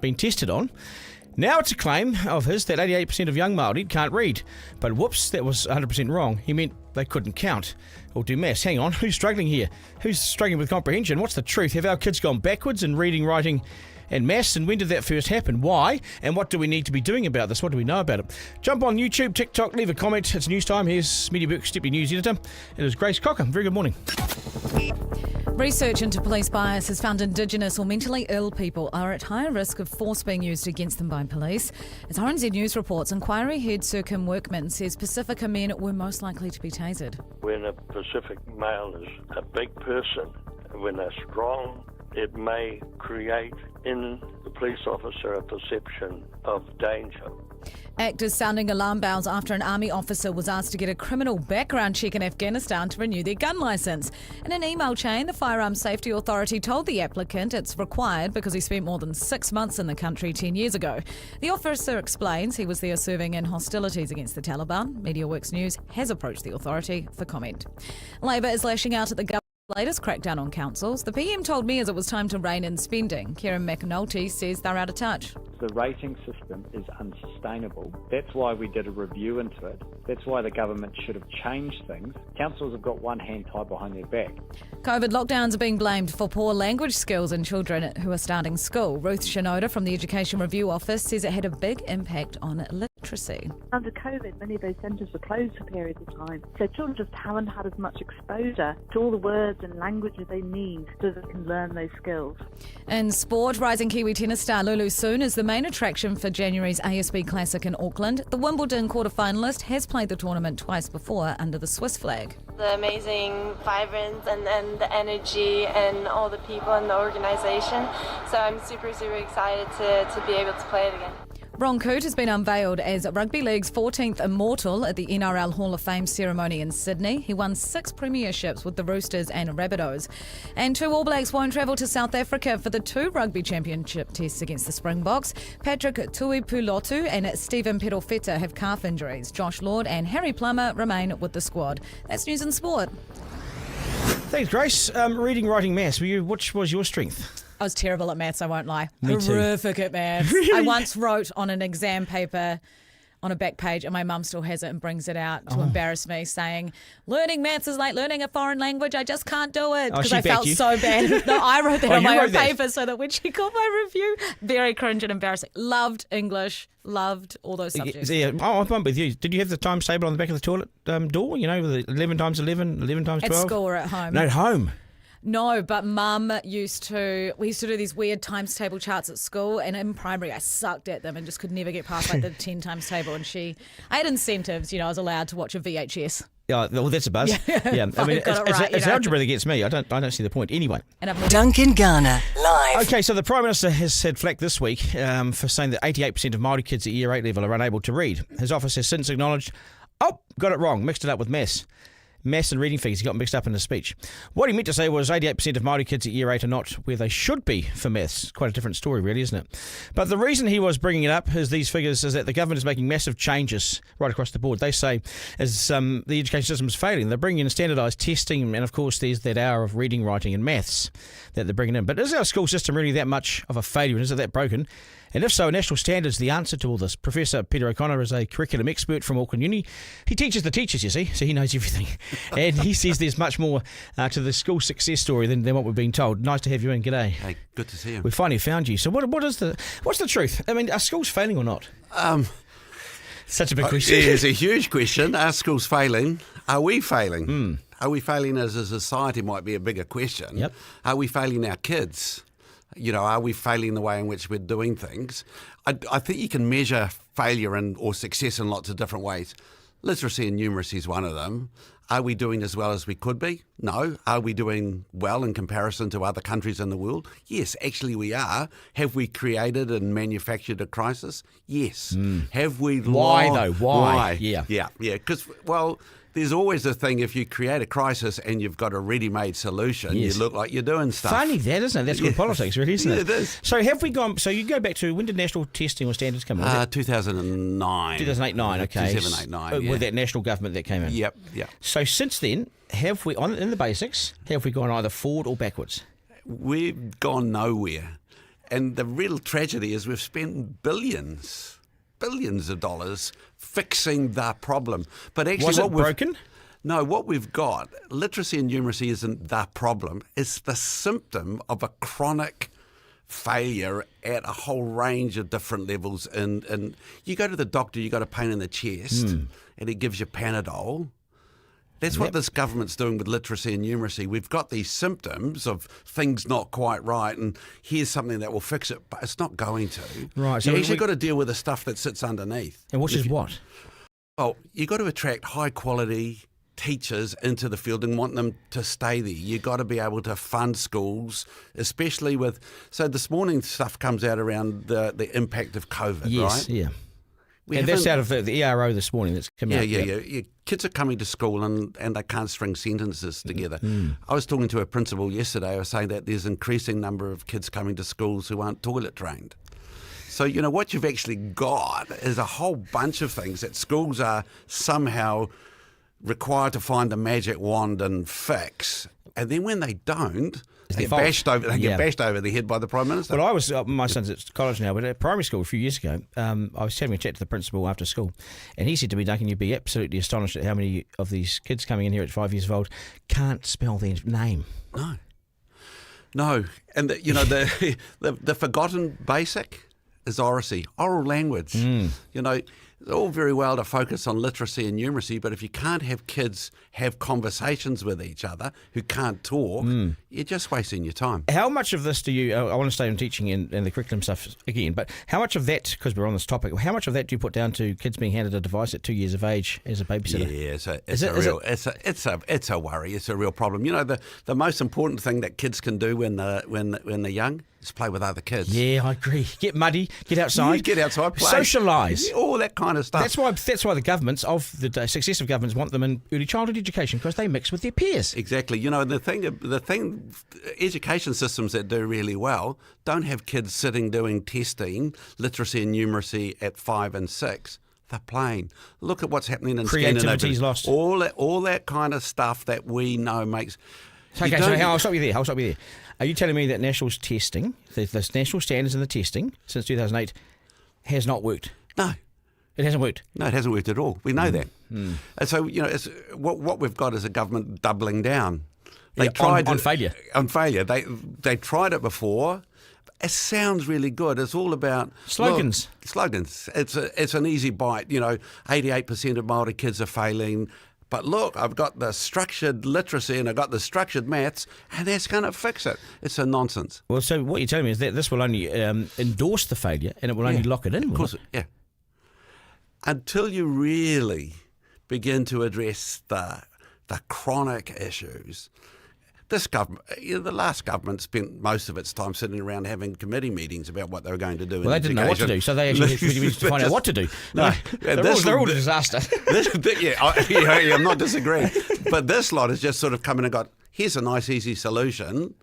been tested on. Now it's a claim of his that 88% of young Maori can't read. But whoops, that was 100% wrong. He meant they couldn't count or do maths. Hang on, who's struggling here? Who's struggling with comprehension? What's the truth? Have our kids gone backwards in reading, writing and maths? And when did that first happen? Why? And what do we need to be doing about this? What do we know about it? Jump on YouTube, TikTok, leave a comment. It's news time. Here's Media Book's Deputy News Editor. It is Grace Cocker. Very good morning. Research into police bias has found Indigenous or mentally ill people are at higher risk of force being used against them by police. As RNZ News reports, inquiry head Sir Kim Workman says Pacifica men were most likely to be tasered. When a Pacific male is a big person, when they're strong, it may create in the police officer a perception of danger. Actors sounding alarm bells after an army officer was asked to get a criminal background check in Afghanistan to renew their gun licence. In an email chain, the Firearms Safety Authority told the applicant it's required because he spent more than 6 months in the country 10 years ago. The officer explains he was there serving in hostilities against the Taliban. MediaWorks News has approached the authority for comment. Labor is lashing out at the government. Latest crackdown on councils. The PM told mayors it was time to rein in spending. Kieran McAnulty says they're out of touch. The rating system is unsustainable. That's why we did a review into it. That's why the government should have changed things. Councils have got one hand tied behind their back. COVID lockdowns are being blamed for poor language skills in children who are starting school. Ruth Shinoda from the Education Review Office says it had a big impact on literacy. Under COVID, many of those centres were closed for periods of time, so children just haven't had as much exposure to all the words and languages they need so they can learn those skills. In sport, rising Kiwi tennis star Lulu Soon is the main attraction for January's ASB Classic in Auckland. The Wimbledon quarter-finalist has played the tournament twice before under the Swiss flag. The amazing vibrance and the energy and all the people and the organisation. So I'm super excited to be able to play it again. Ron Coote has been unveiled as Rugby League's 14th Immortal at the NRL Hall of Fame ceremony in Sydney. He won 6 premierships with the Roosters and Rabbitohs. And 2 All Blacks won't travel to South Africa for the 2 Rugby Championship tests against the Springboks. Patrick Tuipulotu and Stephen Perofeta have calf injuries. Josh Lord and Harry Plummer remain with the squad. That's news in sport. Thanks, Grace. Reading, writing, maths. Which was your strength? I was terrible at maths, I won't lie. Me too. Horrific at maths. Really? I once wrote on an exam paper on a back page, and my mum still has it and brings it out to embarrass me, saying, learning maths is like learning a foreign language. I just can't do it. Because I felt so bad. No, I wrote that on my own paper so that when she got my review, very cringe and embarrassing. Loved English, loved all those subjects. Yeah. Oh, I'm with you. Did you have the times table on the back of the toilet door? You know, with 11 times 11, 11 times 12? At school or at home? No, at home. No, but Mum we used to do these weird times table charts at school, and in primary I sucked at them and just could never get past like the 10 times table, and I had incentives, I was allowed to watch a VHS. Yeah, well, that's a buzz. Yeah. I mean, it's algebra that gets me. I don't see the point. Anyway. Duncan, Garner, live. Okay, so the Prime Minister has had flack this week for saying that 88% of Maori kids at Year 8 level are unable to read. His office has since acknowledged, got it wrong, mixed it up with maths. Maths and reading figures, he got mixed up in his speech. What he meant to say was 88% of Maori kids at Year 8 are not where they should be for maths. Quite a different story, really, isn't it? But the reason he was bringing it up is these figures is that the government is making massive changes right across the board. They say as the education system is failing, they're bringing in standardised testing, and of course there's that hour of reading, writing and maths that they're bringing in. But is our school system really that much of a failure, and is it that broken? And if so, national standards the answer to all this. Professor Peter O'Connor is a curriculum expert from Auckland Uni. He teaches the teachers, you see, so he knows everything. And he says there's much more to the school success story than what we're being told. Nice to have you in. G'day. Hey, good to see you. We finally found you. So what's the truth? I mean, are schools failing or not? Such a big question. It's a huge question. Are schools failing? Are we failing? Are we failing as a society might be a bigger question. Yep. Are we failing our kids? Are we failing the way in which we're doing things? I think you can measure failure or success in lots of different ways. Literacy and numeracy is one of them. Are we doing as well as we could be? No. Are we doing well in comparison to other countries in the world? Yes, actually we are. Have we created and manufactured a crisis? Yes. Have we... Why though? Why? Yeah. Because, there's always a thing, if you create a crisis and you've got a ready-made solution, you look like you're doing stuff. Funny that, isn't it? That's good politics, really, isn't it? It is. So have we gone, so you go back to, when did national testing or standards come in? 2009. 2008-9, okay. 2008-9, With that national government that came in. Yep. So since then, have we, in the basics, have we gone either forward or backwards? We've gone nowhere. And the real tragedy is we've spent billions of dollars fixing the problem. But actually, Was it broken? No, what we've got, literacy and numeracy isn't the problem. It's the symptom of a chronic failure at a whole range of different levels. And you go to the doctor, you got a pain in the chest, and he gives you Panadol. That's what this government's doing with literacy and numeracy. We've got these symptoms of things not quite right, and here's something that will fix it, but it's not going to. Right. So you actually got to deal with the stuff that sits underneath. And which is what? Well, you got to attract high quality teachers into the field and want them to stay there. You've got to be able to fund schools, especially with... So this morning stuff comes out around the impact of COVID, right? Yes, yeah. And that's out of the ERO this morning that's come out. Yeah. Kids are coming to school and they can't string sentences together. I was talking to a principal yesterday. I was saying that there's an increasing number of kids coming to schools who aren't toilet trained. So, what you've actually got is a whole bunch of things that schools are somehow required to find a magic wand and fix. And then when they don't, they get bashed over the head by the Prime Minister. Well, I was, my son's at college now, but at primary school a few years ago, I was having a chat to the principal after school, and he said to me, Duncan, you'd be absolutely astonished at how many of these kids coming in here at 5 years old can't spell their name. No. And, the forgotten basic is oracy, oral language. It's all very well to focus on literacy and numeracy, but if you can't have kids have conversations with each other who can't talk, you're just wasting your time. How much of this do you, I want to stay on teaching and the curriculum stuff again, but how much of that, because we're on this topic, how much of that do you put down to kids being handed a device at 2 years of age as a babysitter? Yeah, it's a worry. It's a real problem. The most important thing that kids can do when they're young is play with other kids. Yeah, I agree. Get muddy, get outside. Get outside, play. Socialise. All that kind of stuff. That's why the governments of the successive governments want them in early childhood education, because they mix with their peers. Exactly. The thing, education systems that do really well don't have kids sitting doing testing, literacy and numeracy at 5 and 6. They're playing. Look at what's happening in Scandinavia. Creativity's lost. All that kind of stuff that we know makes. Okay, so I'll stop you there. Are you telling me that nationals testing, the national standards in the testing since 2008, has not worked? No. It hasn't worked? No, it hasn't worked at all. We know that. And so, it's, what we've got is a government doubling down. They tried on failure. On failure. They tried it before. It sounds really good. It's all about slogans. Slogans. It's an easy bite. 88% of Maori kids are failing. But look, I've got the structured literacy and I've got the structured maths, and that's going to fix it. It's a nonsense. Well, so what you're telling me is that this will only endorse the failure, and it will only lock it in. Of course, yeah. Until you really begin to address the chronic issues. This government, the last government spent most of its time sitting around having committee meetings about what they were going to do. Well, they didn't know what to do, so they actually had to find out what to do. No, they're all a disaster. I'm not disagreeing. But this lot has just sort of come in and got, here's a nice, easy solution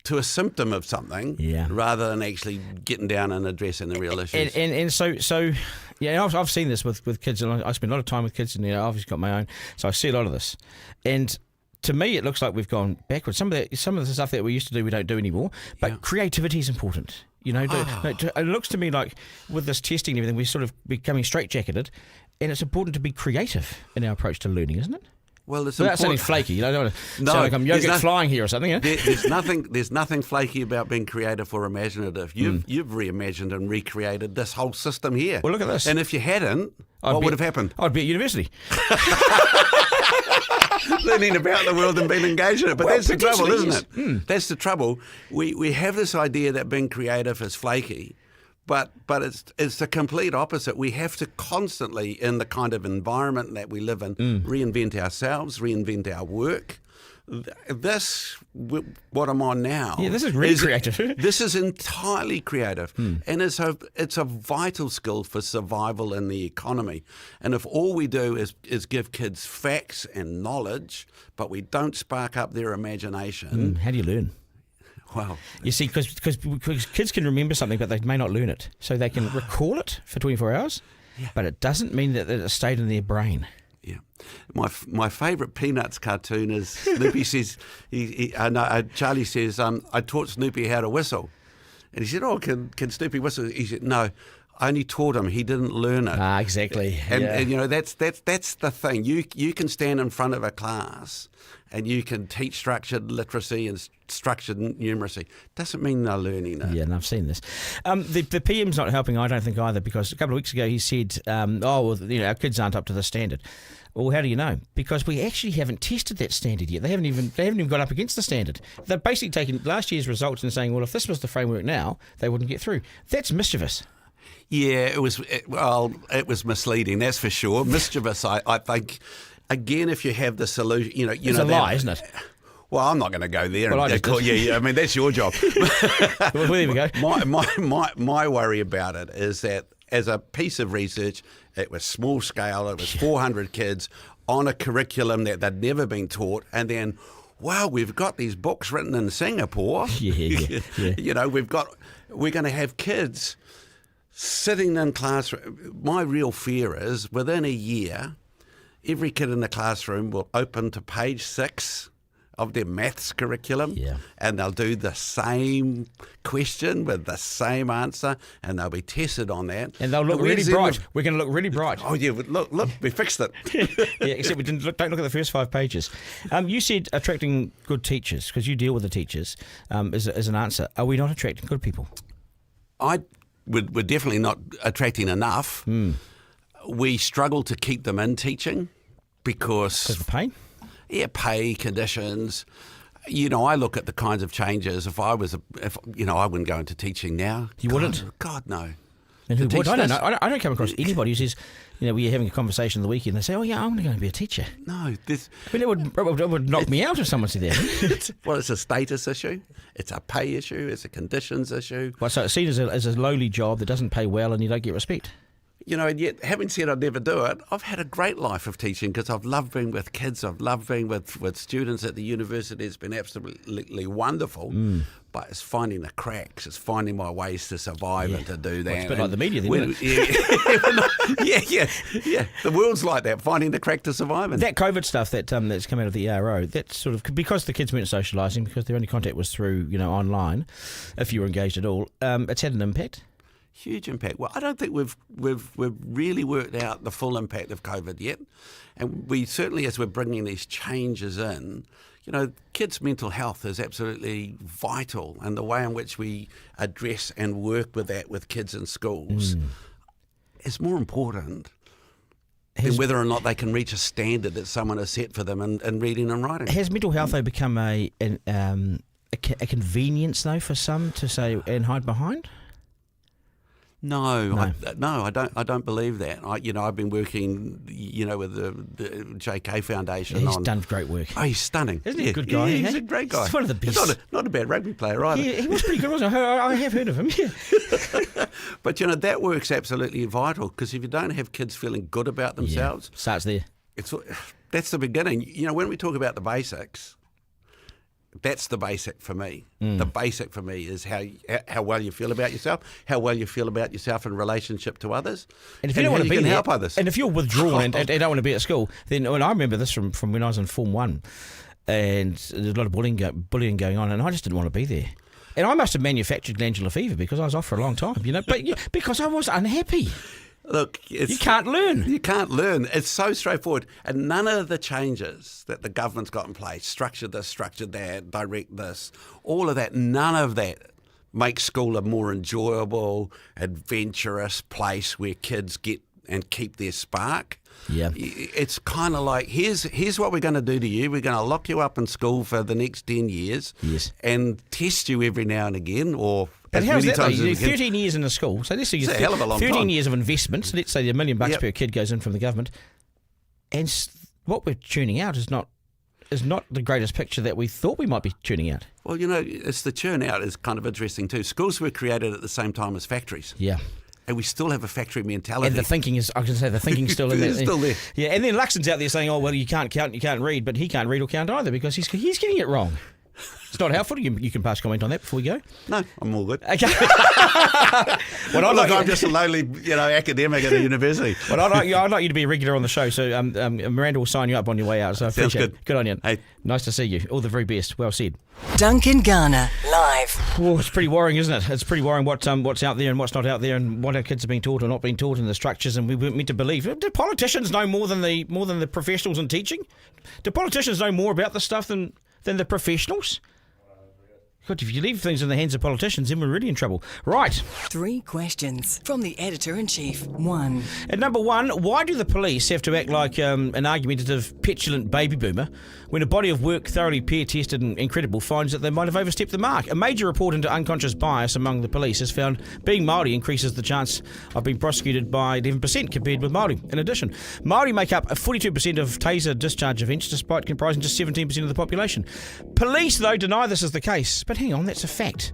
to a symptom of something, rather than actually getting down and addressing the real issues. And so I've seen this with kids, and I spend a lot of time with kids, and I've obviously got my own, so I see a lot of this. And to me, it looks like we've gone backwards. Some of the stuff that we used to do, we don't do anymore. But creativity is important. It looks to me like with this testing and everything, we're sort of becoming straitjacketed, and it's important to be creative in our approach to learning, isn't it? Well, it's without sounding flaky. I don't want to sound like I'm yogurt flying here or something. There's nothing flaky about being creative or imaginative. You've reimagined and recreated this whole system here. Well, look at this. And if you hadn't, what would have happened? I'd be at university. Learning about the world and being engaged in it. But that's the trouble, isn't it? That's the trouble. We have this idea that being creative is flaky, but it's the complete opposite. We have to constantly, in the kind of environment that we live in, reinvent ourselves, reinvent our work. This, what I'm on now, this is really creative. This is entirely creative, and it's a vital skill for survival in the economy. And if all we do is give kids facts and knowledge, but we don't spark up their imagination, how do you learn? Well, you see, because kids can remember something, but they may not learn it, so they can recall it for 24 hours, but it doesn't mean that it stayed in their brain. Yeah, my favourite Peanuts cartoon is Snoopy says, Charlie says, I taught Snoopy how to whistle. And he said, "Oh, can Snoopy whistle?" He said, "No, I only taught him. He didn't learn it." Exactly. And you know, that's the thing. You can stand in front of a class and you can teach structured literacy and structured numeracy. Doesn't mean they're learning it. Yeah, and I've seen this. The PM's not helping, I don't think, either, because a couple of weeks ago he said, our kids aren't up to the standard. Well, how do you know? Because we actually haven't tested that standard yet. They haven't even got up against the standard. They're basically taking last year's results and saying, well, if this was the framework now, they wouldn't get through. That's mischievous. Yeah, it was misleading, that's for sure. Mischievous, I think. Again, if you have the solution, It's a lie, isn't it? Well, I'm not going to go there. Well, I mean, that's your job. Well, there we go. My worry about it is that as a piece of research, it was small scale. It was 400 kids on a curriculum that they'd never been taught, and then, wow, we've got these books written in Singapore. Yeah. We're going to have kids sitting in classroom. My real fear is within a year, every kid in the classroom will open to page 6 of their maths curriculum, and they'll do the same question with the same answer, and they'll be tested on that. And they'll look really bright. We're going to look really bright. Oh, yeah, look, we fixed it. Yeah, except we don't look at the first 5 pages. You said attracting good teachers, because you deal with the teachers, as an answer. Are we not attracting good people? We're definitely not attracting enough. We struggle to keep them in teaching because of the pay? Yeah, pay, conditions. I look at the kinds of changes. If I wouldn't go into teaching now. You wouldn't? God, no. And who would? I don't know. I don't come across anybody who says, we're having a conversation on the weekend, and they say, oh, yeah, I'm going to go and be a teacher. No. It would knock me out if someone said that. Well, it's a status issue. It's a pay issue. It's a conditions issue. Well, so it's seen as a lowly job that doesn't pay well and you don't get respect. And yet, having said I'd never do it, I've had a great life of teaching because I've loved being with kids. I've loved being with students at the university. It's been absolutely wonderful. But it's finding the cracks. It's finding my ways to survive and to do that. Well, it's a bit like the media, then, yeah. The world's like that, finding the crack to survive in. That COVID stuff that's come out of the ERO, that's sort of because the kids weren't socialising, because their only contact was through, online, if you were engaged at all, it's had an impact. Huge impact. Well, I don't think we've really worked out the full impact of COVID yet, and we certainly, as we're bringing these changes in, kids' mental health is absolutely vital, and the way in which we address and work with that with kids in schools is more important than whether or not they can reach a standard that someone has set for them in reading and writing. Has mental health though become a convenience though for some to say and hide behind? No, I don't believe that. I've been working, with the JK Foundation. He's done great work. Oh, he's stunning. Isn't he a good guy? Yeah, he's a great guy. He's one of the best. He's not a bad rugby player either. Yeah, he was pretty good, wasn't he? I have heard of him, yeah. But, that work's absolutely vital because if you don't have kids feeling good about themselves... Yeah, starts there. That's the beginning. When we talk about the basics... That's the basic for me. The basic for me is how well you feel about yourself, how well you feel about yourself in relationship to others, and if you don't want to be there, help others. And if you're withdrawn and don't want to be at school, then I remember this from when I was in Form 1, and there's a lot of bullying going on, and I just didn't want to be there. And I must have manufactured glandular fever because I was off for a long time, but because I was unhappy. Look, you can't learn. You can't learn. It's so straightforward. And none of the changes that the government's got in place, structure this, structure that, direct this, all of that, none of that makes school a more enjoyable, adventurous place where kids get and keep their spark. Yeah. It's kind of like, here's what we're going to do to you. We're going to lock you up in school for the next 10 years and test you every now and again, or... But how's that though? You do 13 years in the school, so this is a hell of a long 13 time. Years of investments. Let's say $1 million per kid goes in from the government, and what we're tuning out is not the greatest picture that we thought we might be tuning out. Well, it's the churn out is kind of interesting too. Schools were created at the same time as factories. Yeah. And we still have a factory mentality. And the thinking is, I can say the thinking's still in there. It's still there. Yeah, and then Luxon's out there saying, oh, well, you can't count, you can't read, but he can't read or count either because he's getting it wrong. It's not helpful. You can pass comment on that before we go. No, I'm all good. Okay. I'm just a lowly, academic at a university. Well, I'd like you to be a regular on the show, so Miranda will sign you up on your way out. So I Sounds appreciate good. it. Good on you. Hey. Nice to see you. All the very best. Well said. Duncan Garner, live. Oh, it's pretty worrying, isn't it? It's pretty worrying what's out there and what's not out there, and what our kids are being taught or not being taught in the structures. And we weren't meant to believe. Do politicians know more than the professionals in teaching? Do politicians know more about the stuff than the professionals? God, if you leave things in the hands of politicians, then we're really in trouble. Right. 3 questions from the Editor-in-Chief. 1. At number 1, why do the police have to act like an argumentative, petulant baby boomer when a body of work thoroughly peer-tested and incredible finds that they might have overstepped the mark? A major report into unconscious bias among the police has found being Maori increases the chance of being prosecuted by 11% compared with Maori. In addition, Maori make up 42% of taser discharge events, despite comprising just 17% of the population. Police, though, deny this is the case. But hang on, that's a fact.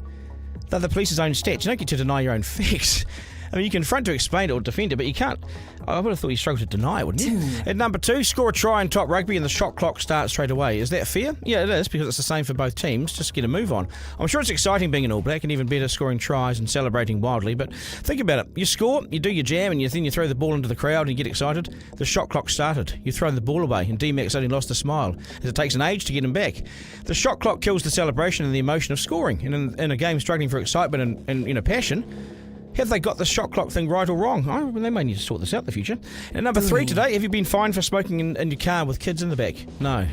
They're the police's own stats. You don't get to deny your own facts. I mean, you can front to explain it or defend it, but you can't. I would have thought you struggled to deny it, wouldn't you? At number 2, score a try in top rugby and the shot clock starts straight away. Is that fair? Yeah, it is, because it's the same for both teams. Just get a move on. I'm sure it's exciting being an All Black and even better scoring tries and celebrating wildly, but think about it. You score, you do your jam, and then you throw the ball into the crowd and you get excited. The shot clock started. You throw the ball away, and D-Max only lost a smile, as it takes an age to get him back. The shot clock kills the celebration and the emotion of scoring. And in a game struggling for excitement and passion, have they got the shot clock thing right or wrong? Oh, well, they may need to sort this out in the future. And number 3 today, have you been fined for smoking in your car with kids in the back? No.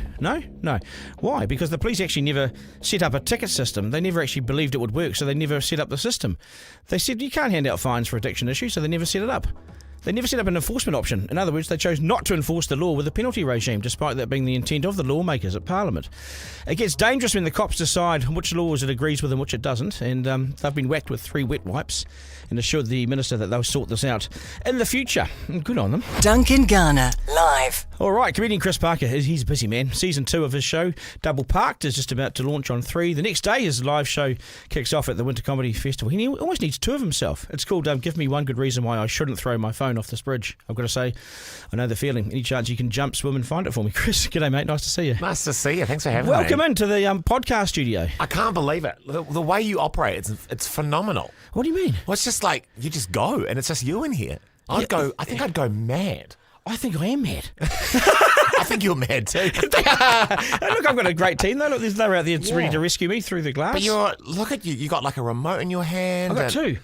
Why? Because the police actually never set up a ticket system. They never actually believed it would work, so they never set up the system. They said you can't hand out fines for addiction issues, so they never set it up. They never set up an enforcement option. In other words, they chose not to enforce the law with a penalty regime, despite that being the intent of the lawmakers at Parliament. It gets dangerous when the cops decide which laws it agrees with and which it doesn't, and they've been whacked with 3 wet wipes and assured the minister that they'll sort this out in the future. Good on them. Duncan Garner, live. All right, comedian Chris Parker, he's a busy man. Season 2 of his show, Double Parked, is just about to launch on 3. The next day, his live show kicks off at the Winter Comedy Festival. He almost needs 2 of himself. It's called Give Me One Good Reason Why I Shouldn't Throw My Phone Off This Bridge. I've got to say, I know the feeling. Any chance you can jump, swim and find it for me, Chris? G'day, mate. Nice to see you. Nice to see you. Thanks for having me. Welcome into the podcast studio. I can't believe it. The way you operate, it's phenomenal. What do you mean? Well, it's just like you just go and it's just you in here. I think I'd go mad. I think I am mad. I think you're mad too. Look, I've got a great team though. Look, there's no out there that's ready to rescue me through the glass. But look at you. You got like a remote in your hand. I've got 2.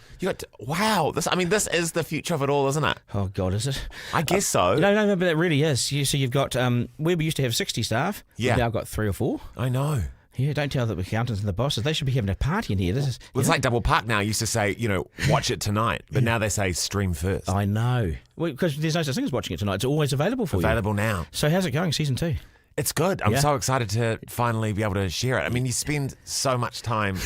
Wow. This is the future of it all, isn't it? Oh God, is it? I guess so. No, but it really is. So you've got where we used to have 60 staff. Yeah. We've now got 3 or 4. I know. Yeah, don't tell the accountants and the bosses. They should be having a party in here. It's like Double Park now. Used to say, watch it tonight, but now they say stream first. I know. Well, because there's no such thing as watching it tonight. It's always available for you. Available now. So how's it going, season 2? It's good. I'm so excited to finally be able to share it. I mean, you spend so much time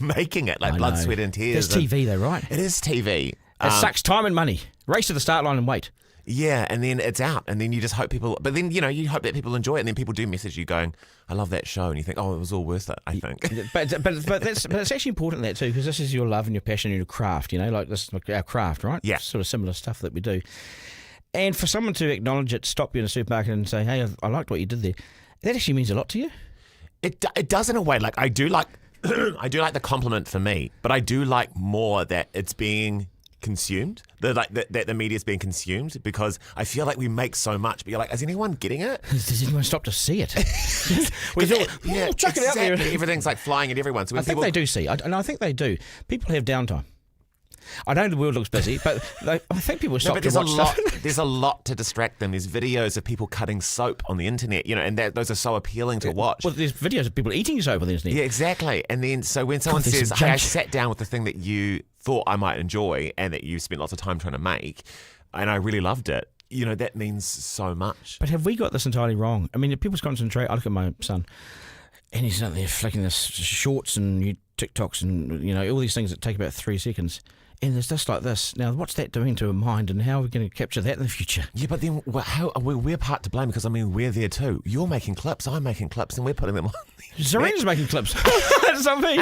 making it, like blood, sweat and tears. It's TV though, right? It is TV. It sucks time and money. Race to the start line and wait. Yeah, and then it's out, and then you just hope people... But then, you hope that people enjoy it, and then people do message you going, I love that show, and you think, oh, it was all worth it, I think. But it's actually important that too, because this is your love and your passion and your craft, like this is our craft, right? Yeah. Sort of similar stuff that we do. And for someone to acknowledge it, stop you in a supermarket and say, hey, I liked what you did there, that actually means a lot to you? It does in a way. Like, I do like the compliment for me, but I do like more that it's being consumed, that the media is being consumed, because I feel like we make so much, but you're like, is anyone getting it? Does anyone stop to see it? Chuck it out there. Everything's like flying at everyone. So when I think they do see, and I think they do. People have downtime. I know the world looks busy, but I think people stop to watch stuff. There's a lot to distract them. There's videos of people cutting soap on the internet, and those are so appealing to watch. Well, there's videos of people eating soap on the internet. Yeah, exactly. And then, so when someone says, hey, I sat down with the thing that you thought I might enjoy and that you spent lots of time trying to make, and I really loved it, that means so much. But have we got this entirely wrong? I mean, if people's concentrate, I look at my son, and he's out there flicking this shorts and TikToks and, all these things that take about 3 seconds. And there's just like this. Now, what's that doing to a mind, and how are we going to capture that in the future? Yeah, but then we're part to blame, because, we're there too. You're making clips, I'm making clips, and we're putting them on. Serena's making clips. It's not me.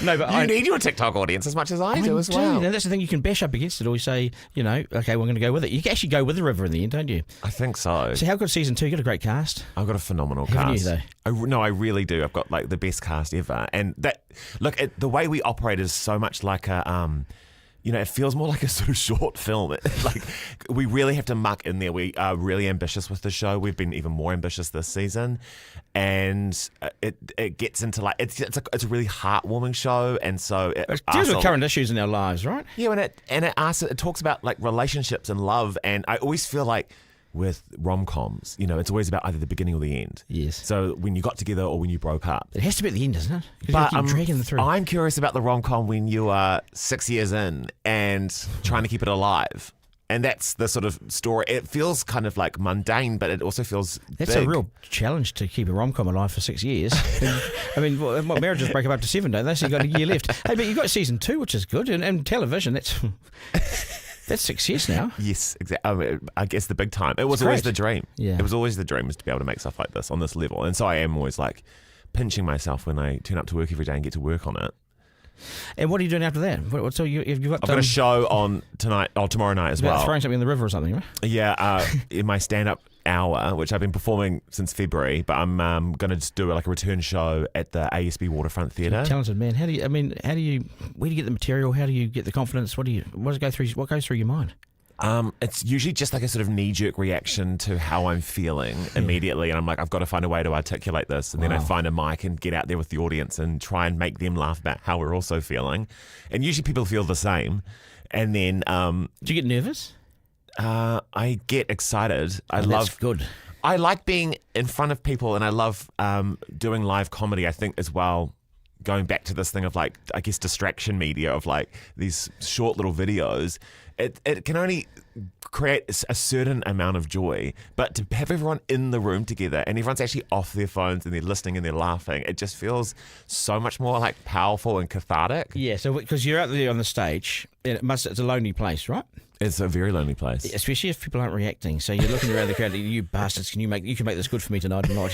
No, but You need your TikTok audience as much as I do as well. And that's the thing, you can bash up against it or you say, okay, we're going to go with it. You can actually go with the river in the end, don't you? I think so. So how good season 2? You got a great cast. I've got a phenomenal Haven't cast. you, though? I really do. I've got like the best cast ever. And that, look, the way we operate is so much like a, it feels more like a sort of short film. Like we really have to muck in there. We are really ambitious with the show. We've been even more ambitious this season, and it gets into like it's a really heartwarming show, and so it deals with current issues in our lives, right? Yeah, and it talks about like relationships and love, and I always feel like with rom-coms, it's always about either the beginning or the end. Yes. So when you got together or when you broke up. It has to be at the end, doesn't it? But you keep dragging them through. I'm curious about the rom-com when you are 6 years in and trying to keep it alive. And that's the sort of story. It feels kind of like mundane, but it also feels That's big. a real challenge to keep a rom-com alive for 6 years. I mean, marriages break up after 7, don't they? So you've got a year left. Hey, but you've got season 2, which is good. And television, that's success now. Yes, exactly. I guess the big time. It was always the dream. Yeah. It was always the dream, is to be able to make stuff like this on this level. And so I am always like pinching myself when I turn up to work every day and get to work on it. And what are you doing after that? So you've got I've got a show on tomorrow night as well. Throwing something in the river or something, right? Yeah, in my stand-up hour, which I've been performing since February, but I'm going to just do like a return show at the ASB Waterfront Theatre. Talented man. Where do you get the material? How do you get the confidence? What goes through your mind? It's usually just like a sort of knee-jerk reaction to how I'm feeling immediately, and I'm like, I've got to find a way to articulate this, and then I find a mic and get out there with the audience and try and make them laugh about how we're also feeling, and usually people feel the same, and then do you get nervous? I get excited. That's good. I like being in front of people, and I love doing live comedy. I think as well, going back to this thing of like, I guess, distraction media of like these short little videos. It can only create a certain amount of joy, but to have everyone in the room together and everyone's actually off their phones and they're listening and they're laughing, it just feels so much more like powerful and cathartic. Yeah, so because you're out there on the stage, and it's a lonely place, right? It's a very lonely place, especially if people aren't reacting. So you're looking around the crowd. You bastards! You can make this good for me tonight or not?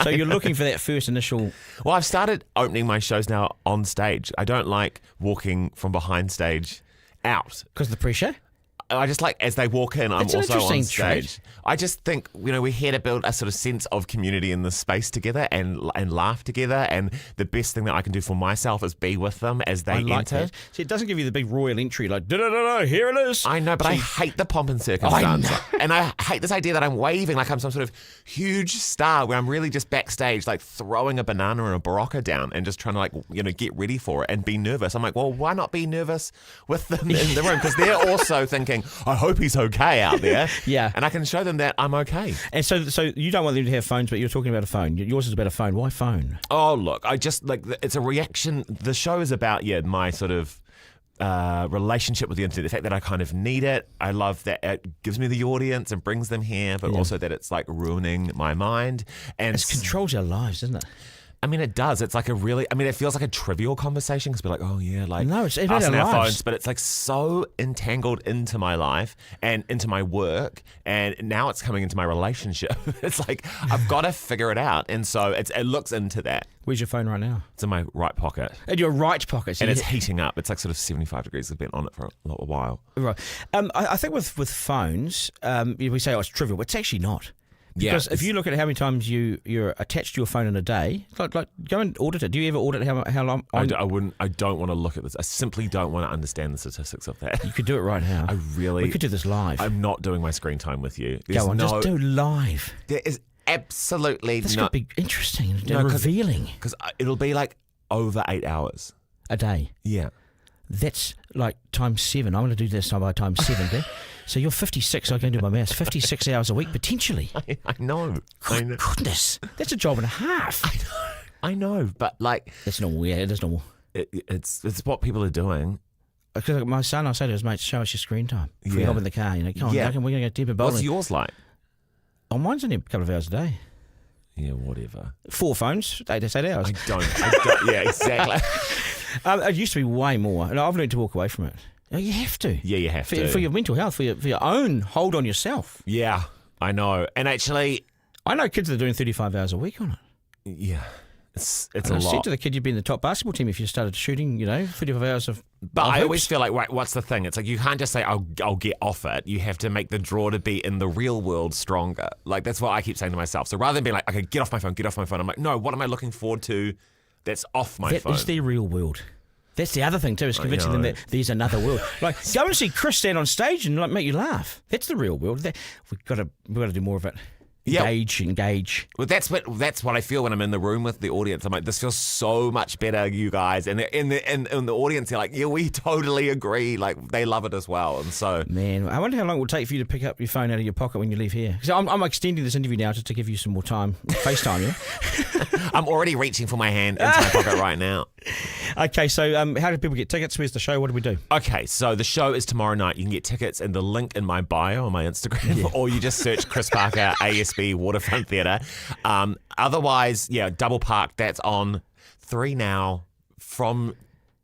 So you're looking for that first initial. Well, I've started opening my shows now on stage. I don't like walking from behind stage out because of the pressure. I just like as they walk in, I'm also on stage. Trait. I just think we're here to build a sort of sense of community in this space together and laugh together. And the best thing that I can do for myself is be with them as they enter. That. See, it doesn't give you the big royal entry like here it is. I know, but I hate the pomp and circumstance, and I hate this idea that I'm waving like I'm some sort of huge star where I'm really just backstage like throwing a banana and a barocca down and just trying to like get ready for it and be nervous. I'm like, well, why not be nervous with them in the room, because they're also thinking, I hope he's okay out there. Yeah. And I can show them that I'm okay. And so you don't want them to have phones, but you're talking about a phone. Yours is about a phone. Why phone? Oh, look, I just it's a reaction. The show is about, my sort of relationship with the internet, the fact that I kind of need it. I love that it gives me the audience and brings them here, but also that it's like ruining my mind. And it controls our lives, doesn't it? I mean, it does. It's like it feels like a trivial conversation because we're like, oh yeah, like no, it's us and our phones, but it's like so entangled into my life and into my work, and now it's coming into my relationship. It's like I've got to figure it out, and so it looks into that. Where's your phone right now? It's in my right pocket. In your right pocket, so and it's heating up. It's like sort of 75 degrees. I've been on it for a little while. Right. I think with phones, we say it's trivial, but it's actually not. Because if you look at how many times you're attached to your phone in a day, like go and audit it. Do you ever audit how long? I don't want to look at this. I simply don't want to understand the statistics of that. You could do it right now. We could do this live. I'm not doing my screen time with you. Go on, just do live. There is absolutely This could be interesting and revealing. Because it'll be like over 8 hours a day. Yeah. That's like times 7. I'm going to do this by times 7, okay? So you're 56, I can do my maths, 56 hours a week, potentially. I know. Goodness, that's a job and a half. I know, but like... That's normal, yeah, it is normal. It's what people are doing. Because my son, I say to his mates, show us your screen time. Before you hop in the car, come on, Duncan, we're going to go deep and bowling. What's yours like? Oh, mine's only a couple of hours a day. Yeah, whatever. 4 phones, 8 hours. I don't. Yeah, exactly. It used to be way more, and I've learned to walk away from it. You have to. Yeah, you have to. For your mental health, for your own hold on yourself. Yeah, I know. And actually... I know kids that are doing 35 hours a week on it. Yeah. It's I a lot. said to the kid, you'd be in the top basketball team if you started shooting, 35 hours of. But I hoops. always feel like, right, what's the thing? It's like you can't just say, I'll get off it. You have to make the draw to be in the real world stronger. Like, that's what I keep saying to myself. So rather than being like, okay, get off my phone, I'm like, no, what am I looking forward to that's off my phone? That is their real world. That's the other thing too, is convincing them that there's another world. Like, go and see Chris stand on stage and make you laugh. That's the real world. We've got to do more of it. Engage. Well, that's what I feel when I'm in the room with the audience. I'm like, this feels so much better, you guys. And in the audience, they're like, yeah, we totally agree. Like, they love it as well. And so, man, I wonder how long it will take for you to pick up your phone out of your pocket when you leave here. Because I'm extending this interview now just to give you some more time, FaceTime, I'm already reaching for my hand into my pocket right now. Okay, so how do people get tickets? Where's the show? What do we do? Okay, so the show is tomorrow night. You can get tickets in the link in my bio on my Instagram, or you just search Chris Parker ASB Waterfront Theatre. Otherwise, Double Park. That's on 3 now from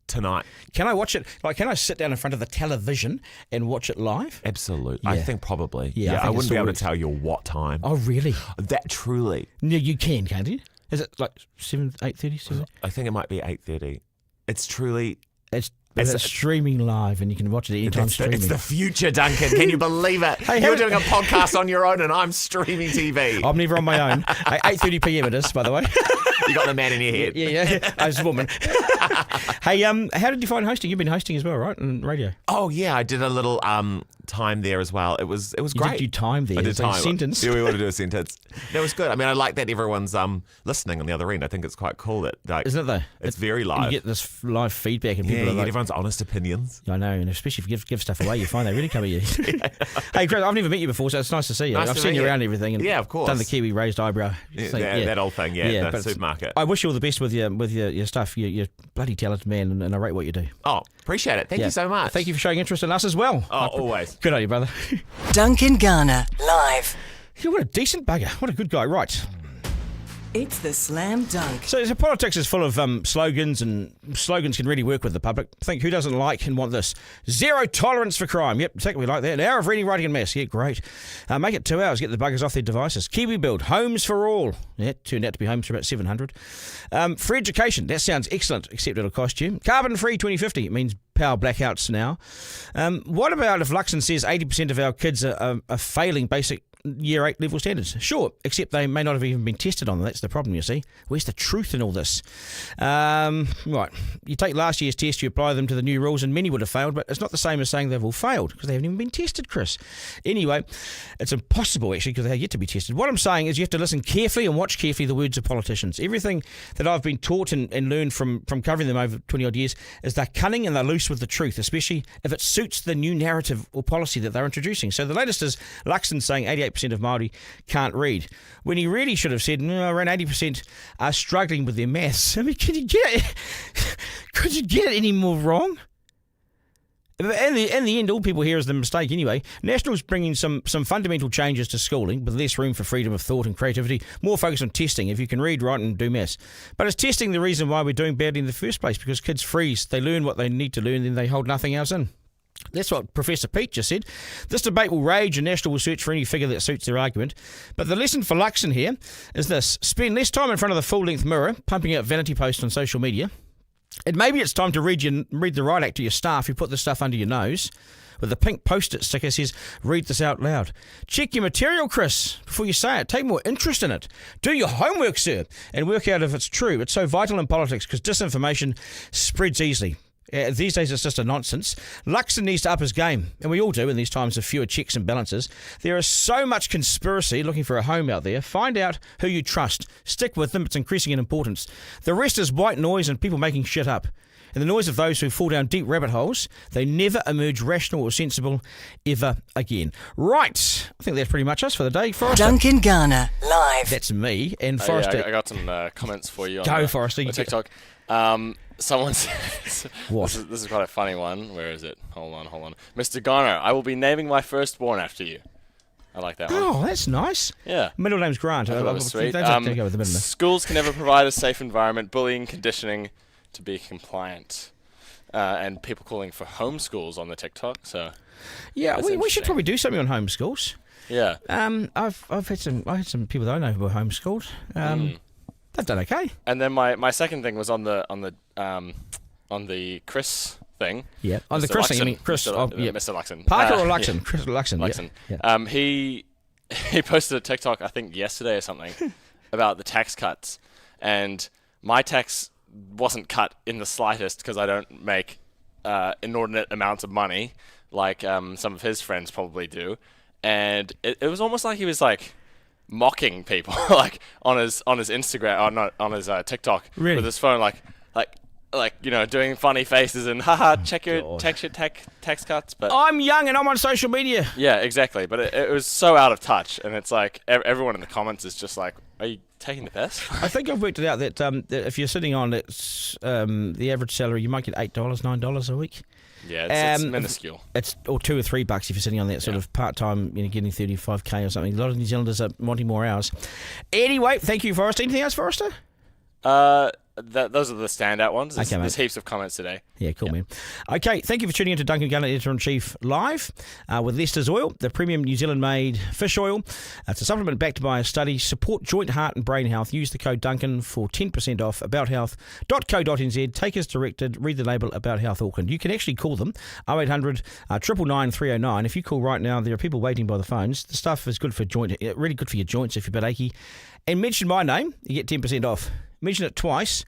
tonight. Can I watch it? Like, can I sit down in front of the television and watch it live? Absolutely. Yeah. I think probably. Yeah, I wouldn't be able to tell you what time. Oh, really? That truly. No, you can, can't you? Is it like 8:30? I think it might be 8:30. It's truly. It's streaming live, and you can watch it anytime streaming. It's the future, Duncan. Can you believe it? You're doing a podcast on your own, and I'm streaming TV. I'm never on my own. 8:30 p.m. it is, by the way. You got the man in your head. Yeah. I was a woman. Hey, how did you find hosting? You've been hosting as well, right, on radio? Oh yeah, I did a little time there as well. It was great. Did you time there? I did time. A sentence. Yeah, we want to do a sentence. That was good. I mean, I like that everyone's listening on the other end. I think it's quite cool that, like, isn't it though? It's very live. You get this live feedback, and people are like, everyone's honest opinions. I know, and especially if you give stuff away, you find they really come at you. Hey, Chris, I've never met you before, so it's nice to see you. I've seen you around and everything, and of course, done the Kiwi raised eyebrow. That old thing, the supermarket. I wish you all the best with your stuff. You're bloody talented man, and I rate what you do. Oh, appreciate it. Thank you so much. Thank you for showing interest in us as well. Oh, always. Good on you, brother. Duncan Garner, live. Yeah, what a decent bugger. What a good guy. Right. It's the Slam Dunk. So politics is full of slogans, and slogans can really work with the public. Think, who doesn't like and want this? Zero tolerance for crime. Yep, exactly like that. An hour of reading, writing and maths. Yeah, great. Make it 2 hours. Get the buggers off their devices. Kiwi Build. Homes for all. Yeah, turned out to be homes for about 700. Free education. That sounds excellent, except it'll cost you. Carbon free 2050. It means power blackouts now. What about if Luxon says 80% of our kids are failing basic Year 8 level standards? Sure, except they may not have even been tested on them. That's the problem, you see. Where's the truth in all this? Right, you take last year's test, you apply them to the new rules, and many would have failed, but it's not the same as saying they've all failed, because they haven't even been tested, Chris. Anyway, it's impossible, actually, because they're yet to be tested. What I'm saying is you have to listen carefully and watch carefully the words of politicians. Everything that I've been taught and learned from covering them over 20-odd years is they're cunning and they're loose with the truth, especially if it suits the new narrative or policy that they're introducing. So the latest is Luxon saying 88% of Maori can't read, when he really should have said around 80% are struggling with their maths. I mean, can you get it? Could you get it any more wrong? In the end, all people hear is the mistake anyway. National's bringing some fundamental changes to schooling, with less room for freedom of thought and creativity, more focus on testing if you can read, write and do maths. But is testing the reason why we're doing badly in the first place? Because kids freeze, they learn what they need to learn, then they hold nothing else in. That's what Professor Pete just said. This debate will rage and National will search for any figure that suits their argument. But the lesson for Luxon here is this. Spend less time in front of the full-length mirror, pumping out vanity posts on social media. And maybe it's time to read the Right Act to your staff who put the stuff under your nose. With a pink post-it sticker says, read this out loud. Check your material, Chris, before you say it. Take more interest in it. Do your homework, sir, and work out if it's true. It's so vital in politics because disinformation spreads easily. These days it's just a nonsense. Luxon needs to up his game, and we all do in these times of fewer checks and balances. There is so much conspiracy looking for a home out there. Find out who you trust. Stick with them. It's increasing in importance. The rest is white noise and people making shit up. And the noise of those who fall down deep rabbit holes, they never emerge rational or sensible ever again. Right. I think that's pretty much us for the day. Forrester. Duncan Garner, live. That's me. And Forrester. Yeah, I got some comments for you on Go, Forrester. on TikTok. Someone says, what? This is quite a funny one. Where is it? Hold on. Mr. Garner, I will be naming my firstborn after you. I like that one. Oh, that's nice. Yeah. Middle name's Grant. I thought that was sweet. Go with the middle name. Schools can never provide a safe environment, bullying, conditioning to be compliant. And people calling for homeschools on the TikTok. So yeah, we should probably do something on homeschools. Yeah. I had some people that I know who were homeschooled. They've done okay. And then my second thing was on the Chris thing. Yeah, on the Mr. Chris thing. I Luxon. mean, Chris. Mr. Luxon. Parker or Luxon? Yeah. Chris Luxon. Luxon. Yeah. He posted a TikTok, I think yesterday or something, about the tax cuts, and my tax wasn't cut in the slightest because I don't make inordinate amounts of money like some of his friends probably do, and it was almost like he was like mocking people like on his Instagram or not on his TikTok Really? with his phone like you know, doing funny faces and haha, check your tax cuts. But I'm young and I'm on social media. yeah, exactly. But it was so out of touch, and it's like everyone in the comments is just like, "Are you taking the piss?" I think I've worked it out that if you're sitting on the average salary, you might get $8, $9 a week. Yeah, it's minuscule. It's or $2 or $3 if you're sitting on that sort of part time, you know, getting 35k or something. A lot of New Zealanders are wanting more hours. Anyway, thank you, Forrester. Anything else, Forrester? Those are the standout ones. Okay, There's heaps of comments today. Yeah, cool, man. Okay, thank you for tuning in to Duncan, Garner, Editor-in-Chief Live with Leicester's Oil, the premium New Zealand-made fish oil. It's a supplement backed by a study. Support joint, heart and brain health. Use the code Duncan for 10% off. Abouthealth.co.nz. Take as directed. Read the label. About Health Auckland. You can actually call them 0800 999 309. If you call right now, there are people waiting by the phones. The stuff is good for really good for your joints if you're a bit achy. And mention my name, you get 10% off. Mention it twice.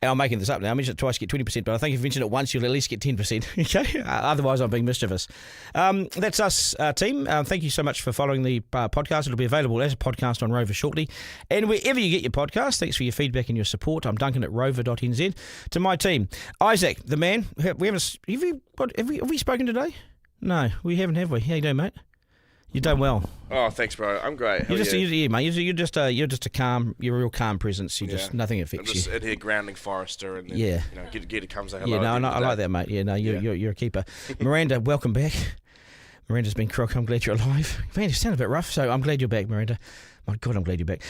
And I'm making this up now. Mention it twice, get 20%. But I think if you mention it once, you'll at least get 10%. Okay? Otherwise, I'm being mischievous. That's us, team. Thank you so much for following the podcast. It'll be available as a podcast on Rover shortly. And wherever you get your podcast, thanks for your feedback and your support. I'm Duncan at rover.nz. To my team, Isaac, the man. Have we spoken today? No, we haven't, have we? How you doing, mate? You've done well. Oh, thanks, bro. I'm great. How are you? Mate. You're just a calm. You're a real calm presence. Nothing affects I'm just in here grounding Forrester, and then, yeah, you know, Gita comes. Hello. Yeah, no, I like that, mate. Yeah, no, you're a keeper. Miranda, welcome back. Miranda's been crook. I'm glad you're alive. Man, you sound a bit rough, so I'm glad you're back, Miranda. My God, I'm glad you're back.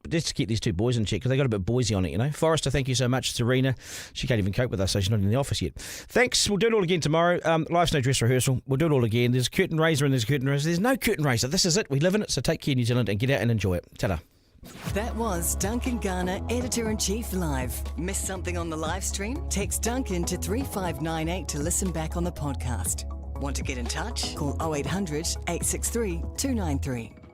Let's get these two boys in check because they got a bit boysy on it, you know. Forrester, thank you so much. Serena, she can't even cope with us, so she's not in the office yet. Thanks. We'll do it all again tomorrow. Life's no dress rehearsal. We'll do it all again. There's a curtain raiser and there's a curtain raiser. There's no curtain raiser. This is it. We live in it, so take care, New Zealand, and get out and enjoy it. Ta-da. That was Duncan Garner, Editor-in-Chief Live. Missed something on the live stream? Text Duncan to 3598 to listen back on the podcast. Want to get in touch? Call 0800 863 293.